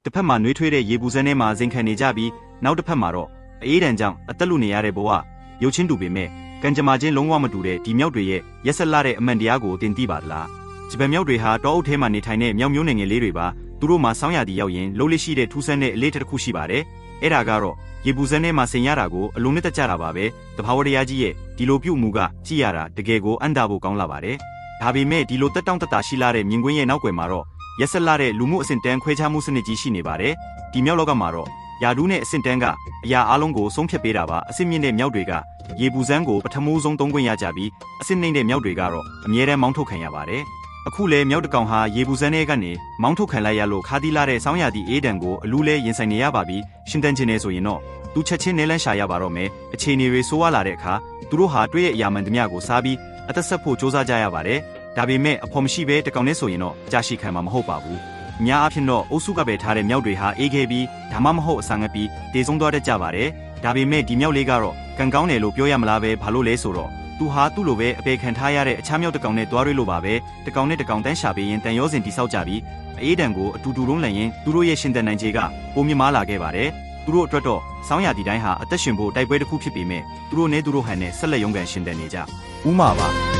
တစ်ဖက်မှာနှွေးထွေးတဲ့ရေပူစမ်းထဲမှာဇင်ခံနေကြပြီးနောက်တစ်ဖက်မှာတော့အေးဒဏ်ကြောင့်အသက်လုနေရတဲ့ဘဝရုပ်ချင်းတူပေမဲ့ကံကြမ္မာချင်းလုံးဝမတူတဲ့ဒီမြောက်တွေရဲ့ရက်ဆက်လာတဲ့အမှန်တရားကိုတင်သိပါသလားဂျပန်မြောက်တွေဟာတောအုပ်ထဲမှာနေထိုင်တဲ့မြောက်မျိုးနယ်ငယ်လေးတွေပါသူတို့မှာဆောင်းရာသီရောက်ရင်လှုပ်လက်ရှိတဲ့ထူးဆန်းတဲ့အလေးတစ်ခုရှိပါတယ်အဲ့ဒါကတော့ရေပူစမ်းထဲမှာဆင်ရတာကိုအလုံးနဲ့တကြတာပါပဲတဘာဝတရားကြီးရဲ့ဒီလိုပြုမှုကကြည့်ရတာတကယ်ကိုအံ့တာဖို့ကောင်းလာပါတယ်ဒါပေမဲ့ဒီလိုတက်တောင့်တက်တာရှိလာတဲ့မြင်ကွင်းရဲ့နောက်ွယ်မှာတော့ရက်ဆက်လာတဲ့လူမှုအဆင့်တန်းခွဲခြားမှုစနစ်ကြီးရှိနေပါတယ်ဒီမြောက်လောကမှာတော့ယာဒူးနဲ့အဆင့်တန်းကအရာအလုံးကိုဆုံးဖြတ်ပေးတာပါအဆင့်မြင့်တဲ့မြောက်တွေကရေပူစမ်းကိုပထမဆုံးသုံးခွင့်ရကြပြီးအဆင့်နှိမ့်တဲ့မြောက်တွေကတော့အမြဲတမ်းမောင်းထုတ်ခံရပါတယ်အခုလဲမြောက်တကောင်ဟာရေပူစမ်းထဲကနေမောင်းထုတ်ခံလိုက်ရလို့ခါသီးလာတဲ့ဆောင်းရာသီအေးဒဏ်ကိုအလူးလဲရင်ဆိုင်နေရပါပြီရှင်တန်ချင်နေဆိုရင်တော့သူချက်ချင်းနဲလန်းရှာရပါတော့မယ်အခြေအနေတွေဆိုးဝါးလာတဲ့အခါသူတို့ဟာတွေ့ရဲ့အရာမှန်သမျှကိုစားပြီးအသက်ဆက်ဖို့စ조사ကြရပါတယ်ဒါပေမဲ့အဖို့မရှိပဲတကောင်နဲ့ဆိုရင်တော့ကြာရှိခံမှာမဟုတ်ပါဘူးအများအားဖြင့်တော့အုပ်စုကပဲထားတဲ့မြောက်တွေဟာအေးခဲပြီးဒါမှမဟုတ်အစာငတ်ပြီးတေဆုံးသွားတတ်ကြပါတယ်ဒါပေမဲ့ဒီမြောက်လေးကတော့ကံကောင်းတယ်လို့ပြောရမလားပဲဘာလို့လဲဆိုတော့သူဟာသူ့လိုပဲအပေခံထားရတဲ့အခြားမြောက်တကောင်နဲ့တွားရွေးလို့ပါပဲတကောင်နဲ့တကောင်တန်းရှာပေးရင်တန်ရောစင်တိဆောက်ကြပြီးအေးဒဏ်ကိုအတူတူလုံးလည်ရင်သူတို့ရဲ့ရှင်တန်နိုင်ခြေကပိုမြင့်မားလာခဲ့ပါတယ်သူတို့အတွက်တော့ဆောင်းရာသီတိုင်းဟာအသက်ရှင်ဖို့တိုက်ပွဲတစ်ခုဖြစ်ပေမဲ့သူတို့နဲ့သူတို့ဟန်နဲ့ဆက်လက်ရုန်းကန်ရှင်တန်နေကြဥမာပါ